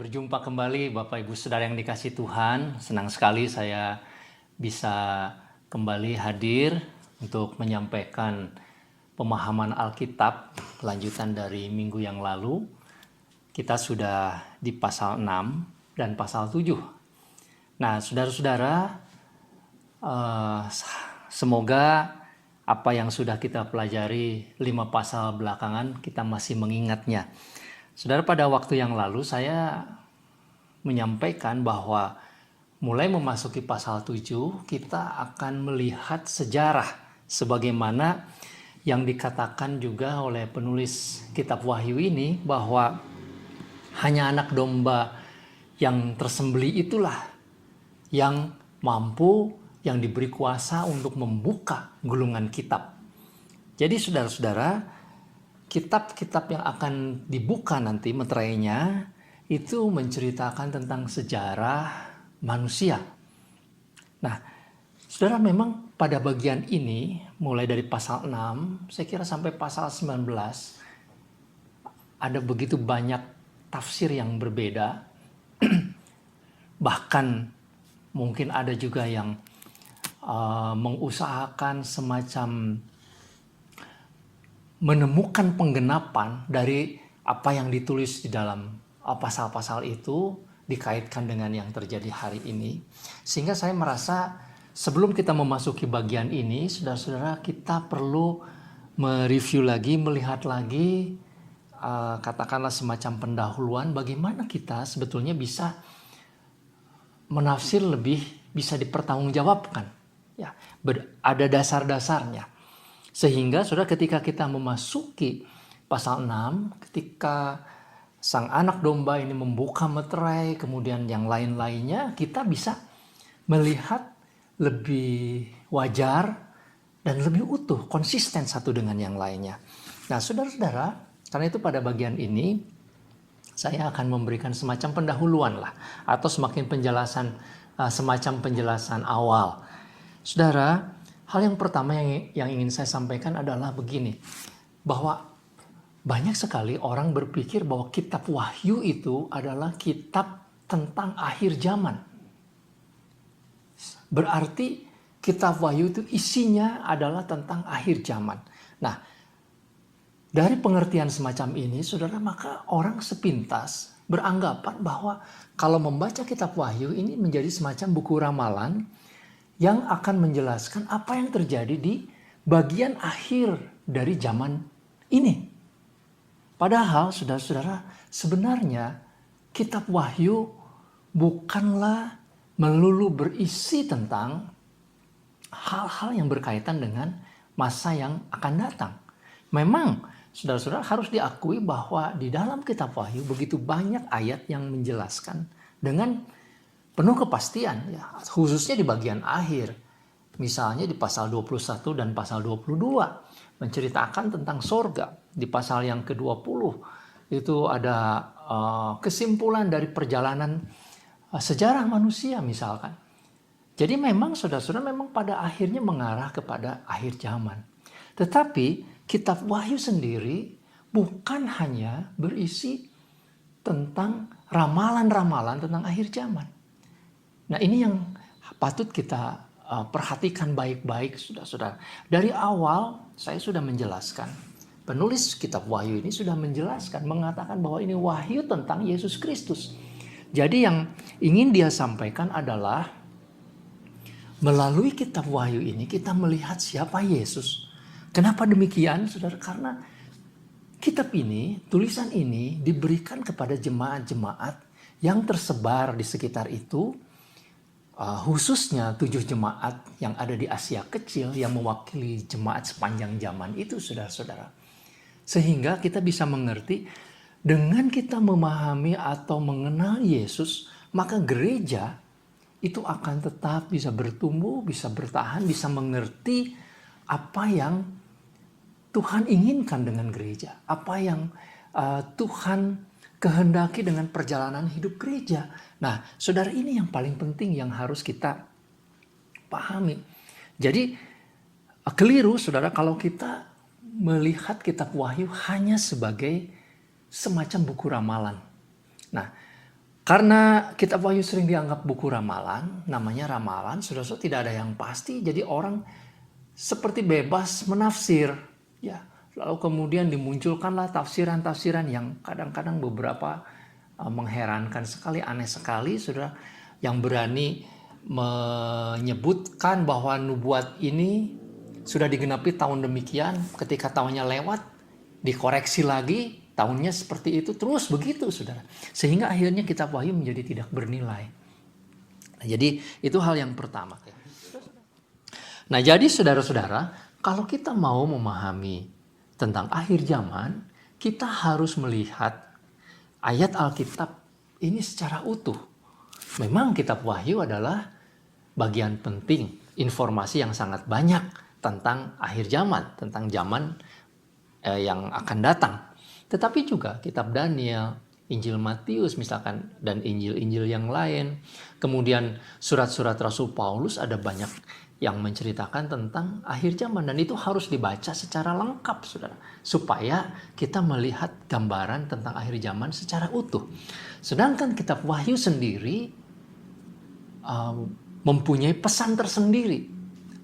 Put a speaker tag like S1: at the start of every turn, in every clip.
S1: berjumpa kembali Bapak Ibu Saudara yang dikasihi Tuhan. Senang sekali saya bisa kembali hadir untuk menyampaikan pemahaman Alkitab lanjutan dari minggu yang lalu. Kita sudah di pasal 6 dan pasal 7. Nah, saudara-saudara, semoga apa yang sudah kita pelajari 5 pasal belakangan kita masih mengingatnya. Saudara, pada waktu yang lalu saya menyampaikan bahwa mulai memasuki pasal 7 kita akan melihat sejarah sebagaimana yang dikatakan juga oleh penulis kitab Wahyu ini bahwa hanya anak domba yang tersembelih itulah yang mampu, yang diberi kuasa untuk membuka gulungan kitab. Jadi saudara-saudara, kitab-kitab yang akan dibuka nanti meterainya itu menceritakan tentang sejarah manusia. Nah, saudara, memang pada bagian ini mulai dari pasal 6 saya kira sampai pasal 19 ada begitu banyak tafsir yang berbeda. Bahkan mungkin ada juga yang mengusahakan semacam menemukan penggenapan dari apa yang ditulis di dalam pasal-pasal itu dikaitkan dengan yang terjadi hari ini. Sehingga saya merasa sebelum kita memasuki bagian ini, saudara-saudara, kita perlu mereview lagi, melihat lagi, katakanlah semacam pendahuluan bagaimana kita sebetulnya bisa menafsir lebih, bisa dipertanggungjawabkan. Ya, ada dasar-dasarnya. Sehingga saudara, ketika kita memasuki pasal 6, ketika sang anak domba ini membuka meterai, kemudian yang lain-lainnya, kita bisa melihat lebih wajar dan lebih utuh, konsisten satu dengan yang lainnya. Nah, saudara-saudara, karena itu pada bagian ini saya akan memberikan semacam pendahuluan lah, atau semacam penjelasan awal. Saudara, hal yang pertama yang ingin saya sampaikan adalah begini, bahwa banyak sekali orang berpikir bahwa kitab Wahyu itu adalah kitab tentang akhir zaman. Berarti kitab Wahyu itu isinya adalah tentang akhir zaman. Nah, dari pengertian semacam ini, saudara, maka orang sepintas beranggapan bahwa kalau membaca kitab Wahyu ini menjadi semacam buku ramalan yang akan menjelaskan apa yang terjadi di bagian akhir dari zaman ini. Padahal, saudara-saudara, sebenarnya kitab Wahyu bukanlah melulu berisi tentang hal-hal yang berkaitan dengan masa yang akan datang. Memang, saudara-saudara, harus diakui bahwa di dalam kitab Wahyu begitu banyak ayat yang menjelaskan dengan penuh kepastian, ya, khususnya di bagian akhir. Misalnya di pasal 21 dan pasal 22 menceritakan tentang sorga. Di pasal yang ke-20 itu ada kesimpulan dari perjalanan sejarah manusia misalkan. Jadi memang saudara-saudara, memang pada akhirnya mengarah kepada akhir zaman. Tetapi kitab Wahyu sendiri bukan hanya berisi tentang ramalan-ramalan tentang akhir zaman. Nah, ini yang patut kita perhatikan baik-baik, saudara-saudara. Dari awal saya sudah menjelaskan, penulis kitab Wahyu ini sudah menjelaskan, mengatakan bahwa ini wahyu tentang Yesus Kristus. Jadi yang ingin dia sampaikan adalah melalui kitab Wahyu ini kita melihat siapa Yesus. Kenapa demikian, saudara? Karena kitab ini, tulisan ini diberikan kepada jemaat-jemaat yang tersebar di sekitar itu, khususnya 7 jemaat yang ada di Asia Kecil yang mewakili jemaat sepanjang zaman itu, saudara-saudara. Sehingga kita bisa mengerti, dengan kita memahami atau mengenal Yesus, maka gereja itu akan tetap bisa bertumbuh, bisa bertahan, bisa mengerti apa yang Tuhan inginkan dengan gereja, apa yang Tuhan kehendaki dengan perjalanan hidup gereja. Nah, saudara, ini yang paling penting yang harus kita pahami. Jadi, keliru, saudara, kalau kita melihat kitab Wahyu hanya sebagai semacam buku ramalan. Nah, Karena kitab Wahyu sering dianggap buku ramalan, namanya ramalan, saudara-saudara, tidak ada yang pasti, jadi orang seperti bebas menafsir. Ya, lalu kemudian dimunculkanlah tafsiran-tafsiran yang kadang-kadang beberapa mengherankan sekali, aneh sekali, saudara, yang berani menyebutkan bahwa nubuat ini sudah digenapi tahun demikian, ketika tahunnya lewat, dikoreksi lagi, tahunnya seperti itu, terus begitu, saudara. Sehingga akhirnya kitab Wahyu menjadi tidak bernilai. Nah, jadi itu hal yang pertama. Nah, jadi saudara-saudara, kalau kita mau memahami tentang akhir zaman, kita harus melihat ayat Alkitab ini secara utuh. Memang kitab Wahyu adalah bagian penting, informasi yang sangat banyak tentang akhir zaman, tentang zaman yang akan datang. Tetapi juga kitab Daniel, Injil Matius misalkan, dan Injil-Injil yang lain. Kemudian surat-surat Rasul Paulus ada banyak yang menceritakan tentang akhir zaman. Dan itu harus dibaca secara lengkap, saudara. Supaya kita melihat gambaran tentang akhir zaman secara utuh. Sedangkan kitab Wahyu sendiri mempunyai pesan tersendiri.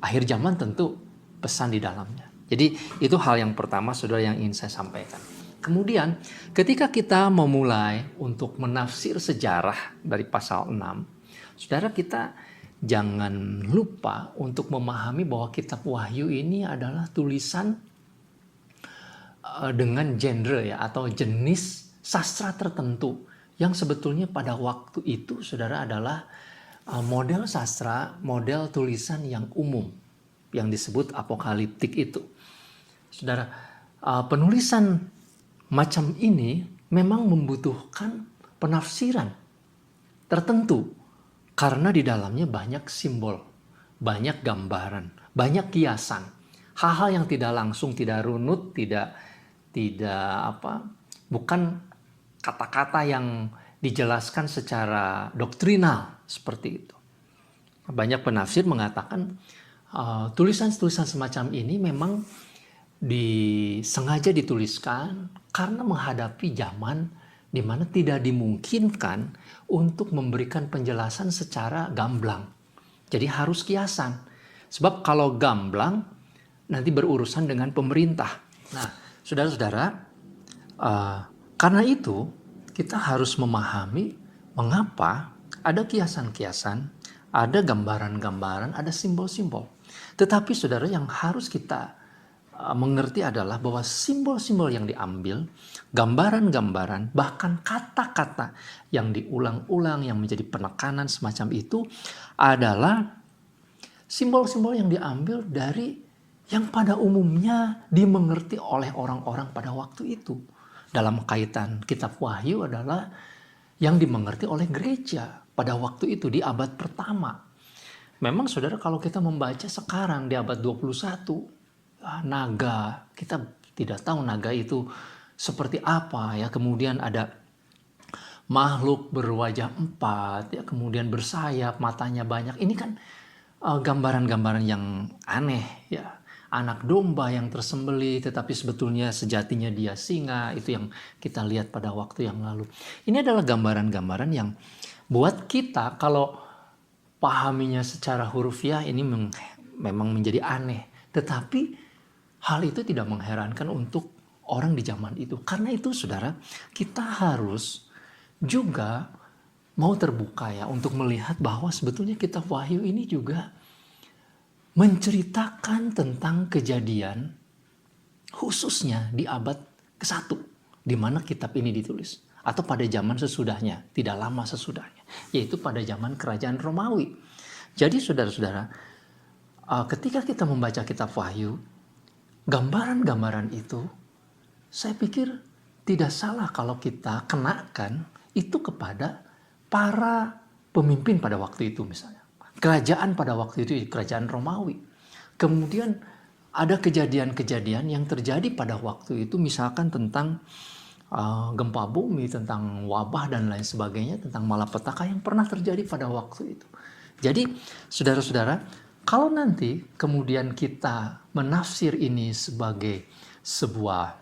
S1: Akhir zaman tentu pesan di dalamnya. Jadi itu hal yang pertama, saudara, yang ingin saya sampaikan. Kemudian ketika kita memulai untuk menafsir sejarah dari pasal 6, saudara, kita jangan lupa untuk memahami bahwa kitab Wahyu ini adalah tulisan dengan genre ya, atau jenis sastra tertentu yang sebetulnya pada waktu itu, saudara, adalah model sastra, model tulisan yang umum yang disebut apokaliptik itu. Saudara, penulisan macam ini memang membutuhkan penafsiran tertentu karena di dalamnya banyak simbol, banyak gambaran, banyak kiasan, hal-hal yang tidak langsung, tidak runut, bukan kata-kata yang dijelaskan secara doktrinal seperti itu. Banyak penafsir mengatakan tulisan-tulisan semacam ini memang sengaja dituliskan karena menghadapi zaman di mana tidak dimungkinkan untuk memberikan penjelasan secara gamblang. Jadi harus kiasan. Sebab kalau gamblang nanti berurusan dengan pemerintah. Nah, saudara-saudara, karena itu kita harus memahami mengapa ada kiasan-kiasan, ada gambaran-gambaran, ada simbol-simbol. Tetapi saudara, yang harus kita mengerti adalah bahwa simbol-simbol yang diambil, gambaran-gambaran, bahkan kata-kata yang diulang-ulang yang menjadi penekanan semacam itu adalah simbol-simbol yang diambil dari yang pada umumnya dimengerti oleh orang-orang pada waktu itu. Dalam kaitan kitab Wahyu adalah yang dimengerti oleh gereja pada waktu itu di abad pertama. Memang saudara, kalau kita membaca sekarang di abad 21, naga, kita tidak tahu naga itu seperti apa ya. Kemudian ada makhluk berwajah 4 ya, kemudian bersayap, matanya banyak. Ini kan gambaran-gambaran yang aneh ya. Anak domba yang tersembelih tetapi sebetulnya sejatinya dia singa, itu yang kita lihat pada waktu yang lalu. Ini adalah gambaran-gambaran yang buat kita kalau pahaminya secara hurufiah ini memang menjadi aneh. Tetapi hal itu tidak mengherankan untuk orang di zaman itu. Karena itu saudara, kita harus juga mau terbuka ya untuk melihat bahwa sebetulnya kitab Wahyu ini juga menceritakan tentang kejadian khususnya di abad ke-1 di mana kitab ini ditulis, atau pada zaman sesudahnya, tidak lama sesudahnya, yaitu pada zaman kerajaan Romawi. Jadi saudara-saudara, ketika kita membaca kitab Wahyu, gambaran-gambaran itu saya pikir tidak salah kalau kita kenakan itu kepada para pemimpin pada waktu itu misalnya. Kerajaan pada waktu itu, kerajaan Romawi. Kemudian ada kejadian-kejadian yang terjadi pada waktu itu, misalkan tentang gempa bumi, tentang wabah dan lain sebagainya, tentang malapetaka yang pernah terjadi pada waktu itu. Jadi saudara-saudara, kalau nanti kemudian kita menafsir ini sebagai sebuah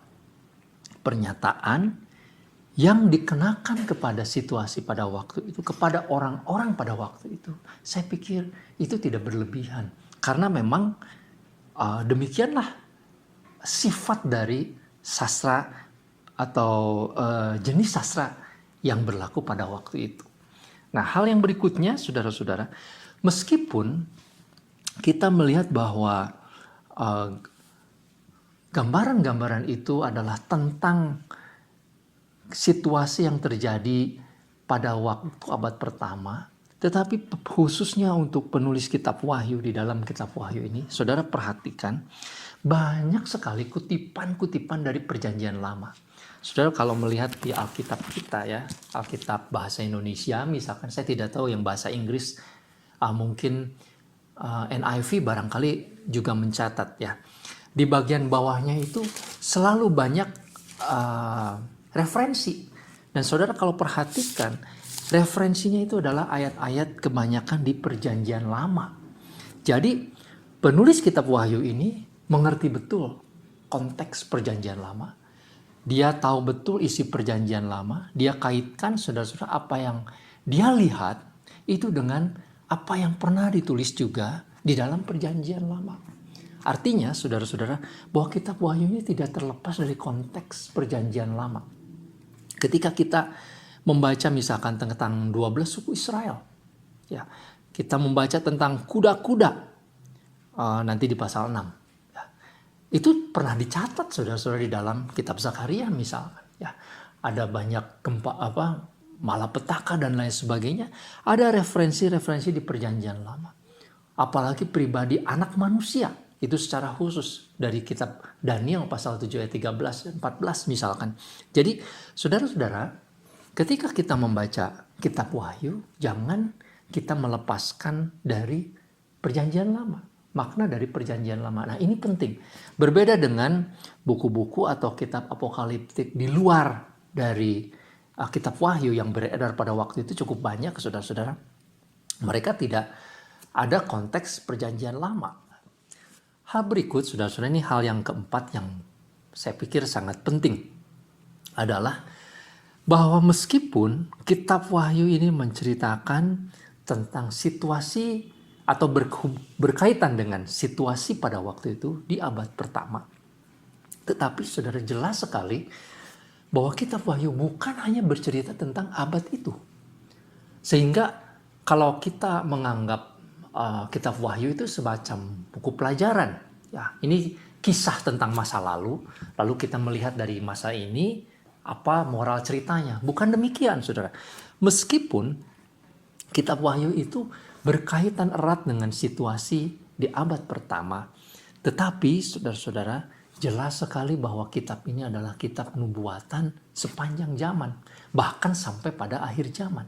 S1: pernyataan yang dikenakan kepada situasi pada waktu itu, kepada orang-orang pada waktu itu, saya pikir itu tidak berlebihan. Karena memang demikianlah sifat dari sastra atau jenis sastra yang berlaku pada waktu itu. Nah, hal yang berikutnya, saudara-saudara, meskipun kita melihat bahwa gambaran-gambaran itu adalah tentang situasi yang terjadi pada waktu abad pertama, tetapi khususnya untuk penulis kitab Wahyu, di dalam kitab Wahyu ini, saudara perhatikan banyak sekali kutipan-kutipan dari Perjanjian Lama. Saudara kalau melihat di Alkitab kita ya, Alkitab bahasa Indonesia misalkan, saya tidak tahu yang bahasa Inggris, mungkin NIV barangkali juga mencatat ya. Di bagian bawahnya itu selalu banyak referensi. Dan saudara kalau perhatikan, referensinya itu adalah ayat-ayat kebanyakan di Perjanjian Lama. Jadi penulis kitab Wahyu ini mengerti betul konteks Perjanjian Lama. Dia tahu betul isi Perjanjian Lama. Dia kaitkan saudara-saudara apa yang dia lihat itu dengan apa yang pernah ditulis juga di dalam Perjanjian Lama. Artinya saudara-saudara bahwa kitab Wahyu ini tidak terlepas dari konteks Perjanjian Lama. Ketika kita membaca misalkan tentang 12 suku Israel, ya, kita membaca tentang kuda-kuda nanti di pasal 6. Ya, itu pernah dicatat saudara-saudara di dalam kitab Zakaria misalkan. Ya, ada banyak malapetaka dan lain sebagainya. Ada referensi-referensi di Perjanjian Lama. Apalagi pribadi anak manusia. Itu secara khusus dari kitab Daniel pasal 7 ayat 13 dan 14 misalkan. Jadi saudara-saudara, ketika kita membaca kitab Wahyu, jangan kita melepaskan dari Perjanjian Lama. Makna dari Perjanjian Lama. Nah ini penting. Berbeda dengan buku-buku atau kitab apokaliptik di luar dari kitab Wahyu yang beredar pada waktu itu cukup banyak saudara-saudara. Mereka tidak ada konteks Perjanjian Lama. Hal berikut, saudara-saudara, ini hal yang keempat yang saya pikir sangat penting adalah bahwa meskipun kitab Wahyu ini menceritakan tentang situasi atau berkaitan dengan situasi pada waktu itu di abad pertama, tetapi saudara jelas sekali bahwa kitab Wahyu bukan hanya bercerita tentang abad itu. Sehingga kalau kita menganggap kitab Wahyu itu semacam buku pelajaran. Ya, ini kisah tentang masa lalu kita melihat dari masa ini apa moral ceritanya. Bukan demikian, saudara. Meskipun kitab Wahyu itu berkaitan erat dengan situasi di abad pertama, tetapi saudara-saudara jelas sekali bahwa kitab ini adalah kitab nubuatan sepanjang zaman, bahkan sampai pada akhir zaman.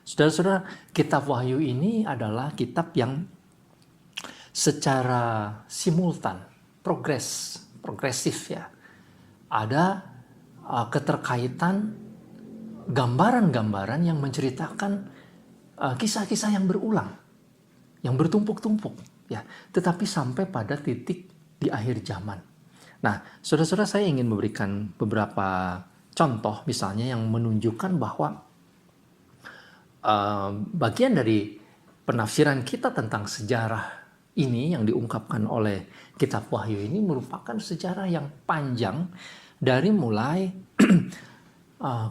S1: Saudara-saudara, kitab Wahyu ini adalah kitab yang secara simultan, progresif ya. Ada keterkaitan gambaran-gambaran yang menceritakan kisah-kisah yang berulang, yang bertumpuk-tumpuk ya, tetapi sampai pada titik di akhir zaman. Nah, saudara-saudara, saya ingin memberikan beberapa contoh misalnya yang menunjukkan bahwa bagian dari penafsiran kita tentang sejarah ini yang diungkapkan oleh kitab Wahyu ini merupakan sejarah yang panjang dari mulai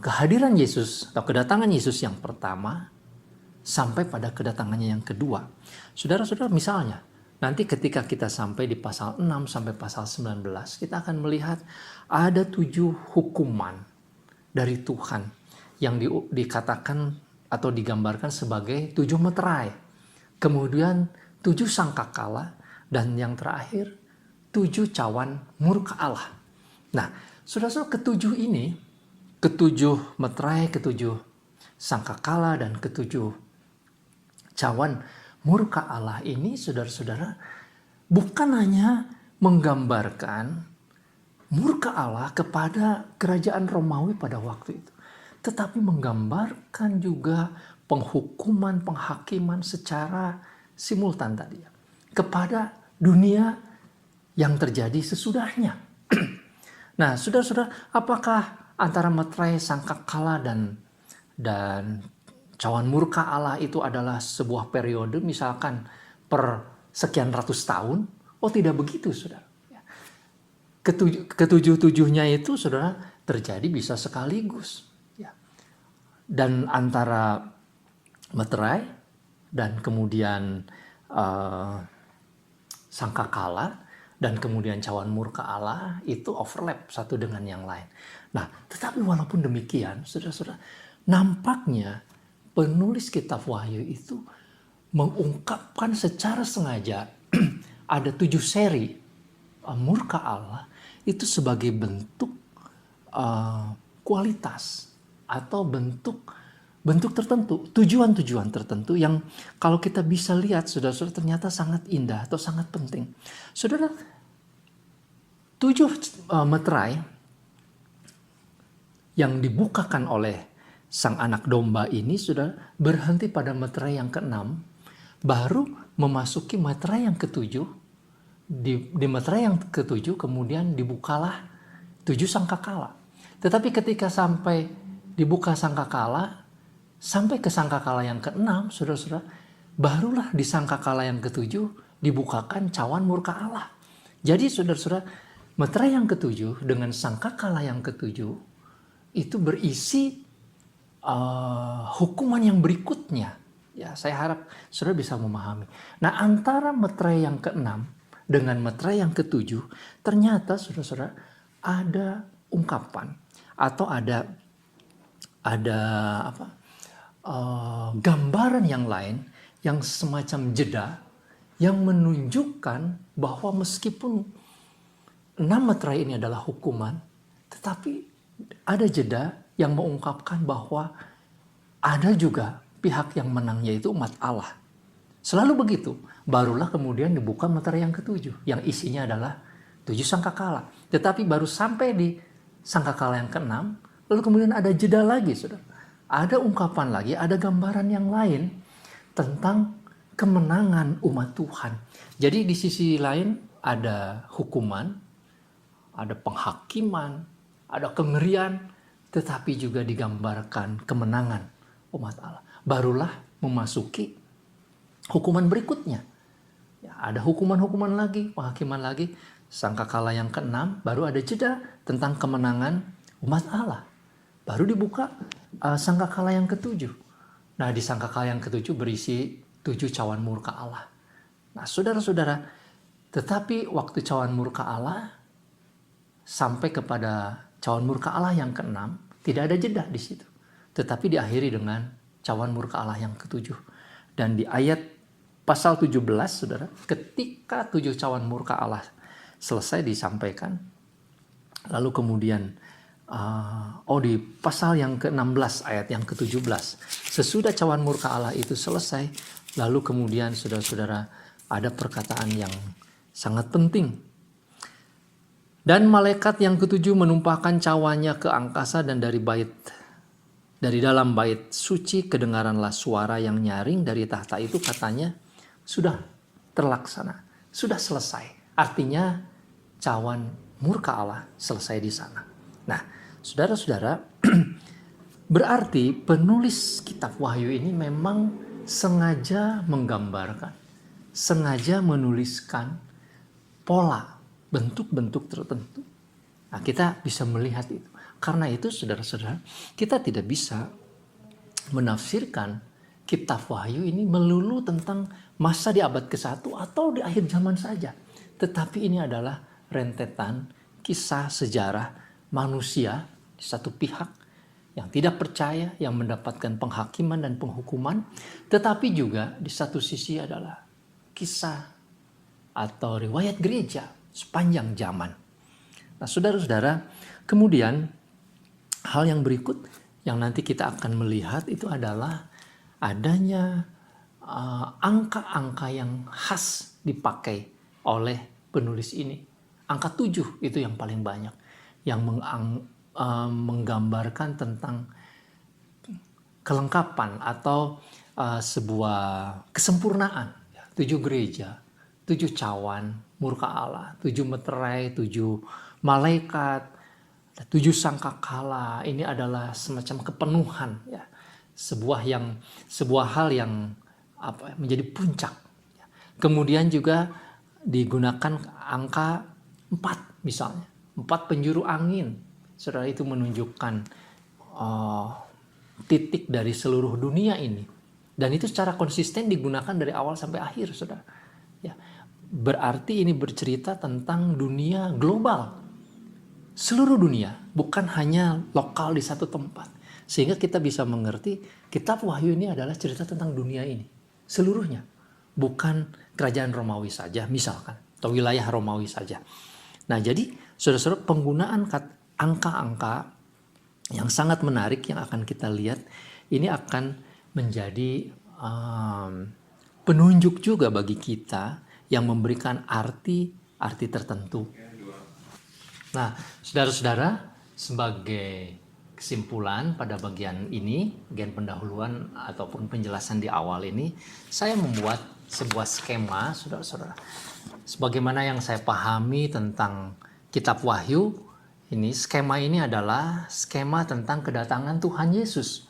S1: kehadiran Yesus atau kedatangan Yesus yang pertama sampai pada kedatangannya yang kedua. Saudara-saudara, misalnya nanti ketika kita sampai di pasal 6 sampai pasal 19, kita akan melihat ada 7 hukuman dari Tuhan yang dikatakan atau digambarkan sebagai 7 meterai, kemudian 7 sangkakala, dan yang terakhir 7 cawan murka Allah. Nah, saudara-saudara, ketujuh ini, ketujuh meterai, ketujuh sangkakala, dan ketujuh cawan murka Allah ini, saudara-saudara, bukan hanya menggambarkan murka Allah kepada kerajaan Romawi pada waktu itu, tetapi menggambarkan juga penghukuman, penghakiman secara simultan tadi ya, kepada dunia yang terjadi sesudahnya. Nah, saudara-saudara, apakah antara meterai sangkakala dan cawan murka Allah itu adalah sebuah periode misalkan per sekian ratus tahun. Oh, tidak begitu, saudara. Ketujuh-tujuhnya itu, saudara, terjadi bisa sekaligus. Ya. Dan antara meterai dan kemudian sangkakala dan kemudian cawan murka Allah itu overlap satu dengan yang lain. Nah, tetapi walaupun demikian, saudara-saudara, nampaknya penulis kitab Wahyu itu mengungkapkan secara sengaja ada 7 seri murka Allah itu sebagai bentuk kualitas atau bentuk tertentu, tujuan-tujuan tertentu yang kalau kita bisa lihat, saudara-saudara, ternyata sangat indah atau sangat penting. Saudara, 7 meterai yang dibukakan oleh sang anak domba ini sudah berhenti pada meterai yang ke-6, baru memasuki meterai yang ke-7. Di meterai yang ke-7 kemudian dibukalah 7 sangkakala. Tetapi ketika sampai dibuka sangkakala, sampai ke sangkakala yang ke-6, saudara-saudara, barulah di sangkakala yang ke-7 dibukakan cawan murka Allah. Jadi saudara-saudara, meterai yang ke-7 dengan sangkakala yang ke-7 itu berisi hukuman yang berikutnya. Ya, saya harap saudara bisa memahami. Nah, antara meterai yang ke-6 dengan meterai yang ke-7, ternyata saudara-saudara ada ungkapan atau ada gambaran yang lain yang semacam jeda yang menunjukkan bahwa meskipun 6 meterai ini adalah hukuman, tetapi ada jeda yang mengungkapkan bahwa ada juga pihak yang menang, yaitu umat Allah. Selalu begitu. Barulah kemudian dibuka meterai yang ke-7 yang isinya adalah 7 sangkakala. Tetapi baru sampai di sangkakala yang ke-6, lalu kemudian ada jeda lagi, saudara. Ada ungkapan lagi, ada gambaran yang lain tentang kemenangan umat Tuhan. Jadi di sisi lain ada hukuman, ada penghakiman, ada kengerian, tetapi juga digambarkan kemenangan umat Allah. Barulah memasuki hukuman berikutnya. Ya, ada hukuman-hukuman lagi, penghakiman lagi. Sangkakala yang ke-6 baru ada jeda tentang kemenangan umat Allah. Baru dibuka sangkakala yang ke-7. Nah, di sangkakala yang ke-7 berisi 7 cawan murka Allah. Nah, saudara-saudara, tetapi waktu cawan murka Allah sampai kepada cawan murka Allah yang ke-6, tidak ada jeda di situ. Tetapi diakhiri dengan cawan murka Allah yang ke-7. Dan di ayat pasal 17, saudara, ketika 7 cawan murka Allah selesai disampaikan, lalu kemudian di pasal yang ke-16 ayat yang ke-17, sesudah cawan murka Allah itu selesai, lalu kemudian saudara-saudara ada perkataan yang sangat penting. Dan malaikat yang ke-7 menumpahkan cawannya ke angkasa, dan dari dalam bait suci kedengaranlah suara yang nyaring dari tahta itu, katanya sudah terlaksana, sudah selesai. Artinya cawan murka Allah selesai di sana. Nah, saudara-saudara, berarti penulis kitab Wahyu ini memang sengaja menggambarkan, sengaja menuliskan pola, bentuk-bentuk tertentu. Nah, kita bisa melihat itu. Karena itu, saudara-saudara, kita tidak bisa menafsirkan kitab Wahyu ini melulu tentang masa di abad ke-1 atau di akhir zaman saja. Tetapi ini adalah rentetan kisah sejarah manusia di satu pihak yang tidak percaya, yang mendapatkan penghakiman dan penghukuman. Tetapi juga di satu sisi adalah kisah atau riwayat gereja sepanjang zaman. Nah, saudara-saudara, kemudian hal yang berikut yang nanti kita akan melihat itu adalah adanya angka-angka yang khas dipakai oleh penulis ini. Angka 7 itu yang paling banyak, yang menggambarkan tentang kelengkapan atau sebuah kesempurnaan. 7 gereja, 7 cawan murka Allah, 7 meterai, 7 malaikat, 7 sangkakala ini adalah semacam kepenuhan, ya. Sebuah hal yang menjadi puncak. Kemudian juga digunakan angka 4 misalnya. 4 penjuru angin. Saudara, itu menunjukkan titik dari seluruh dunia ini. Dan itu secara konsisten digunakan dari awal sampai akhir, saudara. Ya. Berarti ini bercerita tentang dunia global. Seluruh dunia, bukan hanya lokal di satu tempat. Sehingga kita bisa mengerti kitab Wahyu ini adalah cerita tentang dunia ini. Seluruhnya. Bukan kerajaan Romawi saja misalkan. Atau wilayah Romawi saja. Nah, jadi saudara-saudara, penggunaan angka-angka yang sangat menarik yang akan kita lihat. Ini akan menjadi penunjuk juga bagi kita yang memberikan arti tertentu. Nah, saudara-saudara, sebagai kesimpulan pada bagian ini, bagian pendahuluan ataupun penjelasan di awal ini, saya membuat sebuah skema, saudara-saudara. Sebagaimana yang saya pahami tentang kitab Wahyu, skema ini adalah skema tentang kedatangan Tuhan Yesus.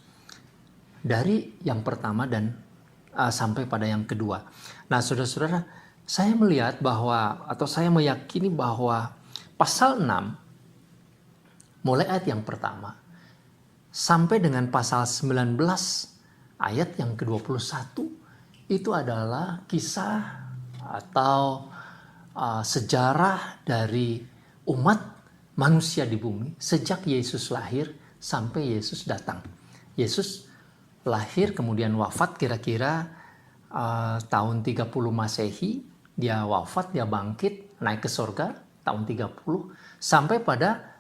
S1: Dari yang pertama dan sampai pada yang kedua. Nah, saudara-saudara, saya melihat saya meyakini bahwa pasal 6, mulai ayat yang pertama, sampai dengan pasal 19 ayat yang ke-21, itu adalah kisah atau sejarah dari umat manusia di bumi sejak Yesus lahir sampai Yesus datang. Yesus lahir kemudian wafat kira-kira tahun 30 Masehi, dia wafat, dia bangkit, naik ke surga tahun 30 sampai pada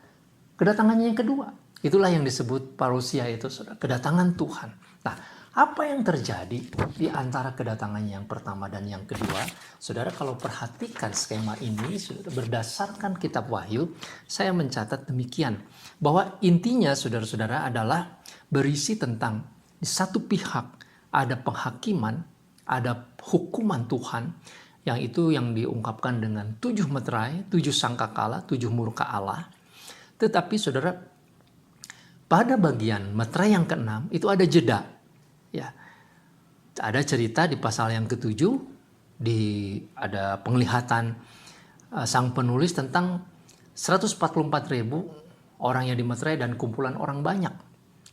S1: kedatangannya yang kedua. Itulah yang disebut parousia itu, saudara, kedatangan Tuhan. Nah, apa yang terjadi di antara kedatangannya yang pertama dan yang kedua? Saudara, kalau perhatikan skema ini, saudara, berdasarkan kitab Wahyu, saya mencatat demikian. Bahwa intinya, saudara-saudara, adalah berisi tentang di satu pihak ada penghakiman, ada hukuman Tuhan, yang itu yang diungkapkan dengan 7 meterai, 7 sangkakala, 7 murka Allah. Tetapi saudara, pada bagian meterai yang ke-6 itu ada jeda. Ya. Ada cerita di pasal yang ke-7, ada penglihatan sang penulis tentang 144.000 orang yang dimeterai dan kumpulan orang banyak.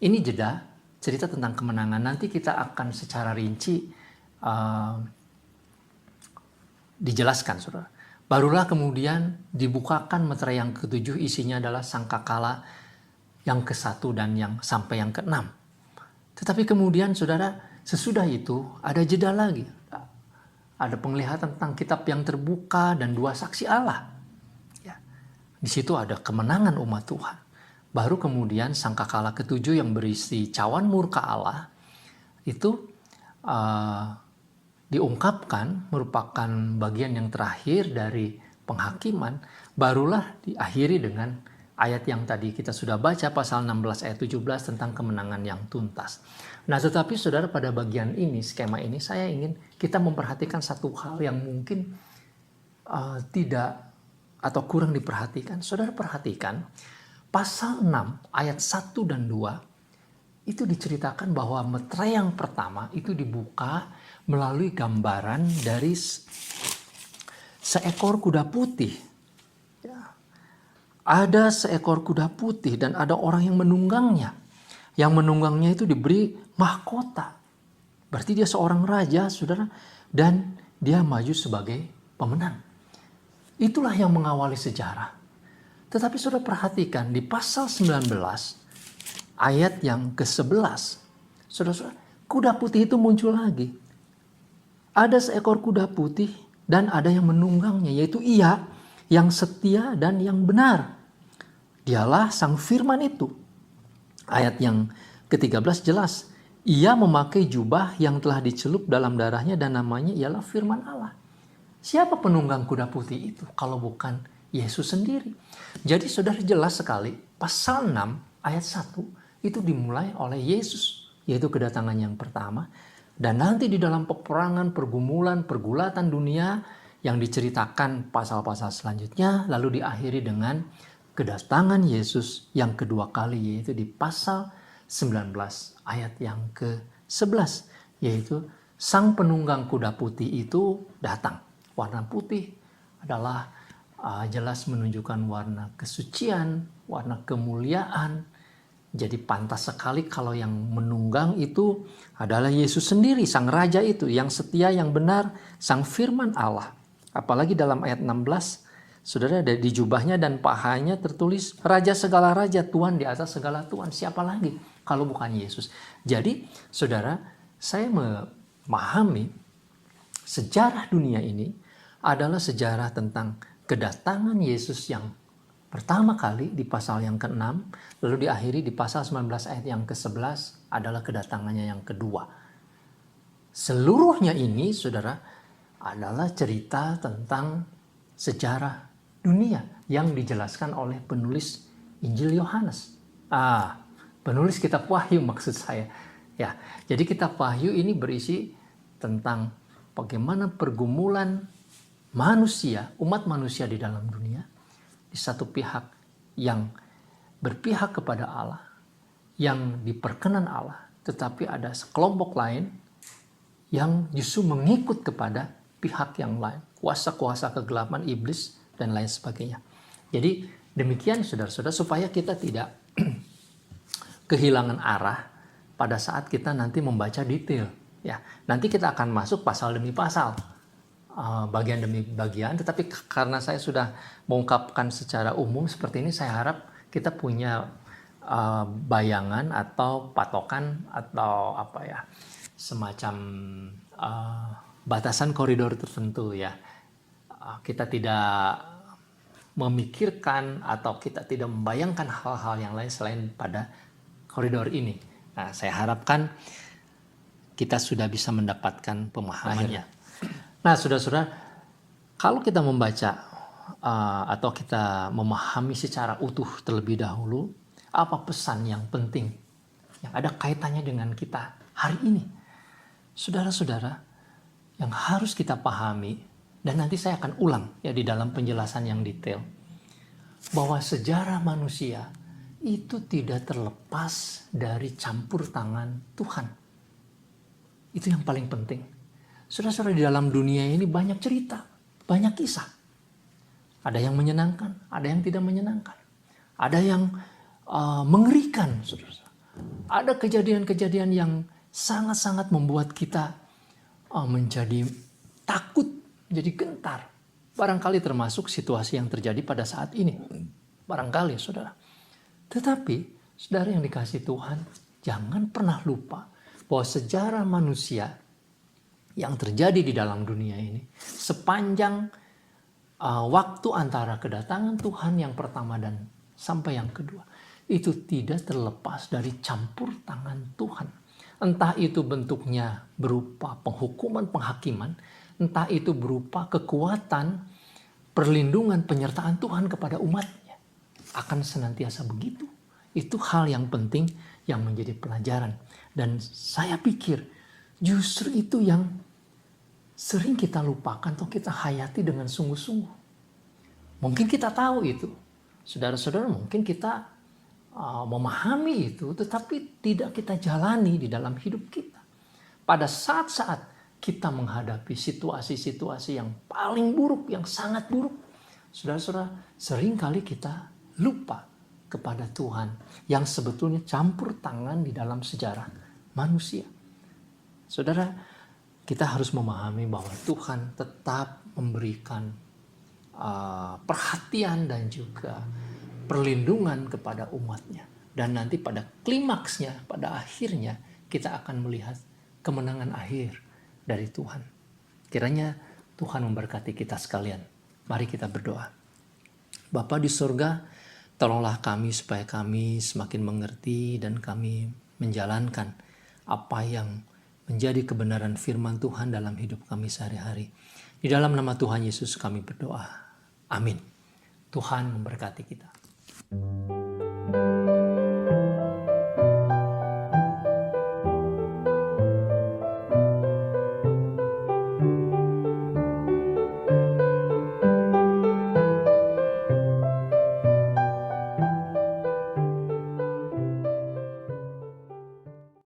S1: Ini jeda, cerita tentang kemenangan. Nanti kita akan secara rinci dijelaskan, saudara. Barulah kemudian dibukakan meterai yang ke-7, isinya adalah sangkakala yang ke-1 dan yang sampai yang ke-6. Tetapi kemudian, saudara, sesudah itu ada jeda lagi. Ada penglihatan tentang kitab yang terbuka dan 2 saksi Allah. Ya. Di situ ada kemenangan umat Tuhan. Baru kemudian sangkakala ke-7 yang berisi cawan murka Allah itu diungkapkan, merupakan bagian yang terakhir dari penghakiman. Barulah diakhiri dengan ayat yang tadi kita sudah baca, pasal 16 ayat 17 tentang kemenangan yang tuntas. Nah, tetapi saudara, pada bagian ini, skema ini, saya ingin kita memperhatikan satu hal yang mungkin tidak atau kurang diperhatikan. Saudara, perhatikan pasal 6 ayat 1 dan 2 itu diceritakan bahwa meterai yang pertama itu dibuka melalui gambaran dari seekor kuda putih. Ya. Ada seekor kuda putih dan ada orang yang menunggangnya. Yang menunggangnya itu diberi mahkota. Berarti dia seorang raja, saudara. Dan dia maju sebagai pemenang. Itulah yang mengawali sejarah. Tetapi saudara perhatikan di pasal 19 ayat yang ke-11. Saudara, kuda putih itu muncul lagi. Ada seekor kuda putih dan ada yang menunggangnya, yaitu Ia yang setia dan yang benar. Dialah sang firman itu. Ayat yang ke-13 jelas. Ia memakai jubah yang telah dicelup dalam darahnya dan namanya ialah firman Allah. Siapa penunggang kuda putih itu kalau bukan Yesus sendiri? Jadi saudara, jelas sekali pasal 6 ayat 1 itu dimulai oleh Yesus, yaitu kedatangan yang pertama. Dan nanti di dalam peperangan, pergumulan, pergulatan dunia yang diceritakan pasal-pasal selanjutnya, lalu diakhiri dengan kedatangan Yesus yang kedua kali, yaitu di pasal 19 ayat yang ke-11, yaitu sang penunggang kuda putih itu datang. Warna putih adalah jelas menunjukkan warna kesucian, warna kemuliaan. Jadi pantas sekali kalau yang menunggang itu adalah Yesus sendiri, sang raja itu, yang setia, yang benar, sang firman Allah. Apalagi dalam ayat 16, saudara, ada di jubahnya dan pahanya tertulis Raja segala raja, Tuhan di atas segala Tuhan. Siapa lagi kalau bukan Yesus? Jadi saudara, saya memahami sejarah dunia ini adalah sejarah tentang kedatangan Yesus yang pertama kali di pasal yang ke-6, lalu diakhiri di pasal 19 ayat yang ke-11 adalah kedatangannya yang kedua. Seluruhnya ini, saudara, adalah cerita tentang sejarah dunia yang dijelaskan oleh penulis Injil Yohanes. Penulis kitab Wahyu maksud saya. Ya, jadi kitab Wahyu ini berisi tentang bagaimana pergumulan manusia, umat manusia di dalam dunia. Di satu pihak yang berpihak kepada Allah, yang diperkenan Allah, tetapi ada sekelompok lain yang justru mengikut kepada pihak yang lain, kuasa-kuasa kegelapan, iblis, dan lain sebagainya. Jadi demikian saudara-saudara, supaya kita tidak kehilangan arah pada saat kita nanti membaca detail. Ya, nanti kita akan masuk pasal demi pasal, bagian demi bagian, tetapi karena saya sudah mengungkapkan secara umum seperti ini, saya harap kita punya bayangan atau patokan atau semacam batasan koridor tertentu ya. Kita tidak memikirkan atau kita tidak membayangkan hal-hal yang lain selain pada koridor ini. Nah, saya harapkan kita sudah bisa mendapatkan pemahamannya. Nah, saudara-saudara, kalau kita membaca atau kita memahami secara utuh terlebih dahulu, apa pesan yang penting yang ada kaitannya dengan kita hari ini? Saudara-saudara, yang harus kita pahami, dan nanti saya akan ulang ya di dalam penjelasan yang detail, bahwa sejarah manusia itu tidak terlepas dari campur tangan Tuhan. Itu yang paling penting. Saudara-saudara, di dalam dunia ini banyak cerita, banyak kisah. Ada yang menyenangkan, ada yang tidak menyenangkan. Ada yang mengerikan, saudara-saudara. Ada kejadian-kejadian yang sangat-sangat membuat kita menjadi takut, jadi gentar. Barangkali termasuk situasi yang terjadi pada saat ini. Barangkali, saudara. Tetapi, saudara yang dikasihi Tuhan, jangan pernah lupa bahwa sejarah manusia yang terjadi di dalam dunia ini sepanjang waktu antara kedatangan Tuhan yang pertama dan sampai yang kedua, itu tidak terlepas dari campur tangan Tuhan. Entah itu bentuknya berupa penghukuman, penghakiman, entah itu berupa kekuatan, perlindungan, penyertaan Tuhan kepada umatnya. Akan senantiasa begitu. Itu hal yang penting yang menjadi pelajaran. Dan saya pikir justru itu yang sering kita lupakan atau kita hayati dengan sungguh-sungguh. Mungkin kita tahu itu. Saudara-saudara, mungkin kita memahami itu, tetapi tidak kita jalani di dalam hidup kita. Pada saat-saat kita menghadapi situasi-situasi yang paling buruk, yang sangat buruk, saudara-saudara, seringkali kita lupa kepada Tuhan yang sebetulnya campur tangan di dalam sejarah manusia. Saudara, kita harus memahami bahwa Tuhan tetap memberikan perhatian dan juga perlindungan kepada umatnya. Dan nanti pada klimaksnya, pada akhirnya, kita akan melihat kemenangan akhir dari Tuhan. Kiranya Tuhan memberkati kita sekalian. Mari kita berdoa. Bapa di surga, tolonglah kami supaya kami semakin mengerti dan kami menjalankan apa yang menjadi kebenaran firman Tuhan dalam hidup kami sehari-hari. Di dalam nama Tuhan Yesus kami berdoa. Amin. Tuhan memberkati kita.